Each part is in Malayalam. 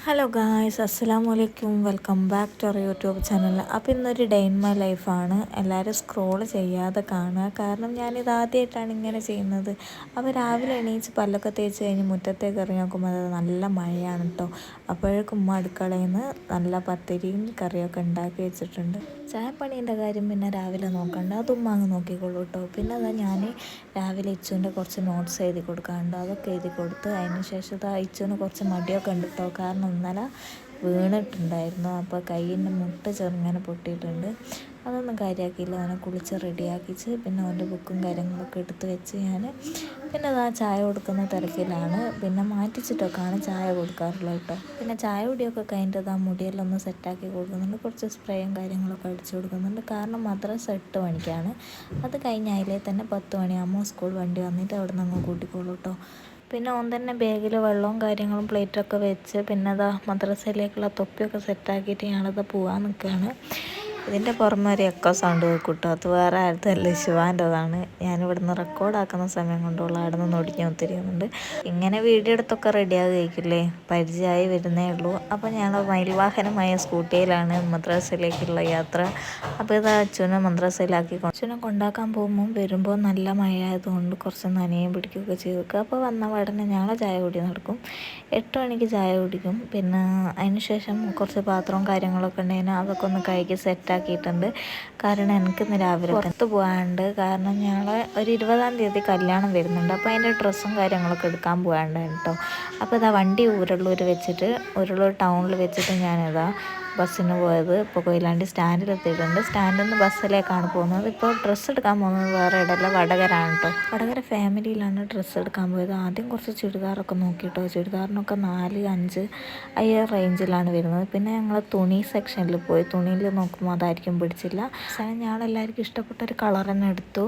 ഹലോ ഗായ്സ്, അസ്സലാമു അലൈക്കും. Welcome back to our YouTube channel. അപ്പോൾ ഇന്നൊരു ഡേ ഇൻ മൈ ലൈഫാണ്. എല്ലാവരും സ്ക്രോൾ ചെയ്യാതെ കാണുക, കാരണം ഞാനിത് ആദ്യമായിട്ടാണ് ഇങ്ങനെ ചെയ്യുന്നത്. അപ്പോൾ രാവിലെ എണീച്ച് പല്ലൊക്കെ തേച്ച് കഴിഞ്ഞ് മുറ്റത്തേക്ക് ഇറങ്ങി നോക്കുമ്പോൾ അത് നല്ല മഴയാണ് കേട്ടോ. അപ്പോഴേക്കും ഉമ്മ അടുക്കളയിൽ നിന്ന് നല്ല പത്തിരിയും കറിയൊക്കെ ഉണ്ടാക്കി വെച്ചിട്ടുണ്ട്. ചായപ്പണീൻ്റെ കാര്യം പിന്നെ രാവിലെ നോക്കണ്ട, അത് ഉമ്മ അങ്ങ് നോക്കിക്കോളൂ കേട്ടോ. പിന്നെ അതാ ഞാൻ രാവിലെ ഇച്ചുവിൻ്റെ കുറച്ച് നോട്ട്സ് എഴുതി കൊടുക്കാറുണ്ട്, അതൊക്കെ എഴുതി കൊടുത്ത് അതിന് ശേഷം ഇച്ചുവിന് കുറച്ച് മടിയൊക്കെ ഉണ്ട് കേട്ടോ. കാരണം ഇന്നലെ വീണിട്ടുണ്ടായിരുന്നു, അപ്പോൾ കയ്യിൻ്റെ മുട്ട് ചെറുങ്ങനെ പൊട്ടിയിട്ടുണ്ട്. അതൊന്നും കാര്യമാക്കിയില്ല, അവനെ കുളിച്ച് റെഡിയാക്കിച്ച് പിന്നെ അവൻ്റെ ബുക്കും കാര്യങ്ങളൊക്കെ എടുത്ത് വെച്ച് ഞാൻ പിന്നെ അതാ ചായ കൊടുക്കുന്ന തിരക്കിലാണ്. പിന്നെ മാറ്റിച്ചിട്ടൊക്കെയാണ് ചായ കൊടുക്കാറുള്ളത് കേട്ടോ. പിന്നെ ചായ കുടിയൊക്കെ കഴിഞ്ഞിട്ട് ആ മുടിയെല്ലാം ഒന്ന് സെറ്റാക്കി കൊടുക്കുന്നുണ്ട്, കുറച്ച് സ്പ്രേയും കാര്യങ്ങളൊക്കെ അടിച്ചു കൊടുക്കുന്നുണ്ട്. കാരണം മദ്രസ 8 മണിക്കാണ്, അത് കഴിഞ്ഞ അതിലേ തന്നെ 10 മണിയാകുമ്പോൾ സ്കൂൾ വണ്ടി വന്നിട്ട് അവിടെ നിന്ന് അങ്ങ് കൂട്ടിക്കോളൂ കേട്ടോ. പിന്നെ ഓൻ തന്നെ ബാഗിൽ വെള്ളവും കാര്യങ്ങളും പ്ലേറ്റൊക്കെ വെച്ച് പിന്നെ അതാ മദ്രസയിലേക്കുള്ള തൊപ്പിയൊക്കെ സെറ്റാക്കിയിട്ട് ഞാനത് പോകാൻ നിൽക്കുകയാണ്. ഇതിൻ്റെ പുറമെ ഒരു എക്കോ സൗണ്ട് കേൾക്കൂട്ടോ, അത് വേറെ ആരുടെയല്ല, ശിവാൻ്റെതാണ്. ഞാനിവിടുന്ന് റെക്കോർഡാക്കുന്ന സമയം കൊണ്ടുള്ള അവിടെ നിന്ന് ഒടിഞ്ഞ് ഒത്തിരിയുന്നുണ്ട്. ഇങ്ങനെ വീഡിയോ എടുത്തൊക്കെ റെഡിയായി കഴിക്കില്ലേ, പരിചയമായി വരുന്നേ ഉള്ളൂ. അപ്പോൾ ഞാൻ മയിൽവാഹനമായ സ്കൂട്ടിയിലാണ് മദ്രസയിലേക്കുള്ള യാത്ര. അപ്പോൾ ഇത് അച്ഛനെ മദ്രസയിലാക്കി അച്ഛനെ കൊണ്ടാക്കാൻ പോകുമ്പോൾ വരുമ്പോൾ നല്ല മഴ ആയതുകൊണ്ട് കുറച്ച് നനയും പിടിക്കുകയൊക്കെ ചെയ്തു വെക്കുക. അപ്പോൾ വന്ന ഉടനെ ഞങ്ങൾ ചായ കുടി നടക്കും. 8 മണിക്ക് ചായ കുടിക്കും. പിന്നെ അതിന് ശേഷം കുറച്ച് പാത്രവും കാര്യങ്ങളൊക്കെ ഉണ്ടെങ്കിൽ അതൊക്കെ ഒന്ന് കഴുകി സെറ്റാക്കിയിട്ടുണ്ട്. കാരണം എനിക്കിന്ന് രാവിലെ പുറത്ത് പോകാനുണ്ട്. കാരണം ഞങ്ങൾ ഒരു 20-ാം തീയതി കല്യാണം വരുന്നുണ്ട്, അപ്പോൾ അതിൻ്റെ ഡ്രസ്സും കാര്യങ്ങളൊക്കെ എടുക്കാൻ പോകാനുണ്ടായിരുന്നു കേട്ടോ. അപ്പോൾ ഇതാ വണ്ടി ഉരുളൂർ വെച്ചിട്ട് ടൗണിൽ വെച്ചിട്ട് ഞാനിതാ ബസ്സിന് പോയത്. ഇപ്പോൾ കൊയിലാണ്ടി സ്റ്റാൻഡിലെത്തിയിട്ടുണ്ട്. സ്റ്റാൻഡിൽ നിന്ന് ബസ്സിലേക്കാണ് പോകുന്നത്. ഇപ്പോൾ ഡ്രസ്സ് എടുക്കാൻ പോകുന്നത് വേറെ ഇടല്ല, വടകരാണ് കേട്ടോ. വടകര ഫാമിലിയിലാണ് ഡ്രസ്സ് എടുക്കാൻ പോയത്. ആദ്യം കുറച്ച് ചുരിദാറൊക്കെ നോക്കിയിട്ടോ. ചുരിദാറിനൊക്കെ 4-5 റേഞ്ചിലാണ് വരുന്നത്. പിന്നെ ഞങ്ങൾ തുണി സെക്ഷനിൽ പോയി. തുണിയിൽ നോക്കുമ്പോൾ അതായിരിക്കും പിടിച്ചില്ല. അവസാനം ഞങ്ങളെല്ലാവർക്കും ഇഷ്ടപ്പെട്ട ഒരു കളർ തന്നെ എടുത്തു.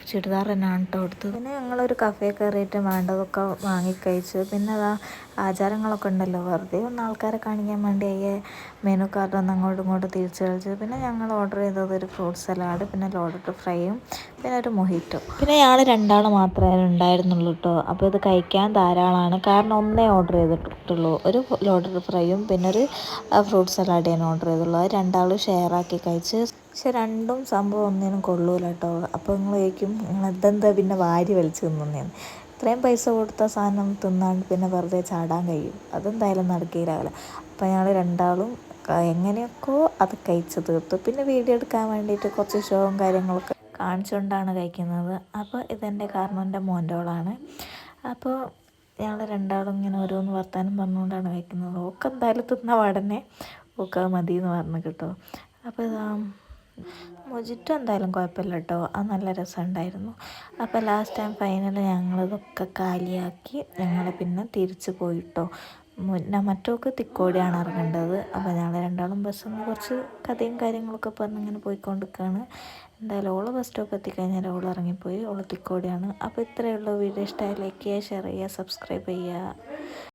ചുരിദാർ തന്നെയാണ് കേട്ടോ എടുത്തത്. പിന്നെ ഞങ്ങളൊരു കഫേ കയറിയിട്ട് വേണ്ടതൊക്കെ വാങ്ങിക്കഴിച്ച് പിന്നെ അതാ ആചാരങ്ങളൊക്കെ ഉണ്ടല്ലോ, വെറുതെ ഒന്ന് ആൾക്കാരെ കാണിക്കാൻ വേണ്ടി മെനു കാർഡ് ഒന്ന് അങ്ങോട്ടും ഇങ്ങോട്ടും തിരിച്ച് കളിച്ചു. പിന്നെ ഞങ്ങൾ ഓർഡർ ചെയ്തത് ഒരു ഫ്രൂട്ട് സലാഡ്, പിന്നെ ലോഡഡ് ഫ്രൈയും പിന്നെ ഒരു മൊഹിറ്റോ. പിന്നെ ഞങ്ങൾ 2 മാത്രമേ ഉണ്ടായിരുന്നുള്ളൂ കേട്ടോ. അപ്പോൾ ഇത് കഴിക്കാൻ ധാരാളമാണ്, കാരണം ഒന്നേ ഓർഡർ ചെയ്തിട്ടുള്ളൂ. ഒരു ലോഡഡ് ഫ്രൈയും പിന്നെ ഒരു ഫ്രൂട്ട് സലാഡ് ഞാൻ ഓർഡർ ചെയ്തുള്ളൂ. അത് 2 ഷെയറാക്കി കഴിച്ച്. പക്ഷെ രണ്ടും സംഭവം ഒന്നിനും കൊള്ളൂല കേട്ടോ. അപ്പോൾ നിങ്ങൾ ചോദിക്കും, നിങ്ങൾ ഇതെന്താ പിന്നെ വാരി വലിച്ച് തിന്നുന്നതെന്ന്. ഇത്രയും പൈസ കൊടുത്ത സാധനം തിന്നാണ്ട് പിന്നെ വെറുതെ ചാടാൻ കഴിയും? അതെന്തായാലും നടക്കില്ലാവില്ല. അപ്പോൾ ഞങ്ങൾ 2 എങ്ങനെയൊക്കെയോ അത് കഴിച്ച് തീർത്തു. പിന്നെ വീഡിയോ എടുക്കാൻ വേണ്ടിയിട്ട് കുറച്ച് ഷോവും കാര്യങ്ങളൊക്കെ കാണിച്ചുകൊണ്ടാണ് കഴിക്കുന്നത്. അപ്പോൾ ഇതെൻ്റെ കാർന്നോൻ്റെ മോൻ്റോളാണ്. അപ്പോൾ ഞങ്ങൾ 2 ഇങ്ങനെ ഓരോന്ന് വർത്താനം പറഞ്ഞുകൊണ്ടാണ് കഴിക്കുന്നത്. ഓക്കെ എന്തായാലും തിന്ന ഉടനെ ഓക്കെ മതി എന്ന് പറഞ്ഞു കേട്ടോ. അപ്പോൾ ഇതാ മൊജിറ്റോ എന്തായാലും കുഴപ്പമില്ല കേട്ടോ, അത് നല്ല രസമുണ്ടായിരുന്നു. അപ്പോൾ ലാസ്റ്റ് ടൈം ഫൈനൽ ഞങ്ങളിതൊക്കെ കാലിയാക്കി ഞങ്ങൾ പിന്നെ തിരിച്ച് പോയിട്ടോ. മറ്റോക്ക് തിക്കോടിയാണ് ഇറങ്ങേണ്ടത്. അപ്പോൾ ഞങ്ങൾ 2 ബസ്സിൽ നിന്ന് കുറച്ച് കഥയും കാര്യങ്ങളൊക്കെ പറഞ്ഞ് ഇങ്ങനെ പോയിക്കൊണ്ടിരിക്കുകയാണ്. എന്തായാലും ഓള് ബസ് സ്റ്റോപ്പ് എത്തിക്കഴിഞ്ഞാൽ ഓൾ ഇറങ്ങിപ്പോയി. ഓള് തിക്കോടിയാണ്. അപ്പോൾ ഇത്രയേ ഉള്ളൂ. വീഡിയോ ഇഷ്ടമായി ലൈക്ക് ചെയ്യുക, ഷെയർ ചെയ്യുക, സബ്സ്ക്രൈബ് ചെയ്യുക.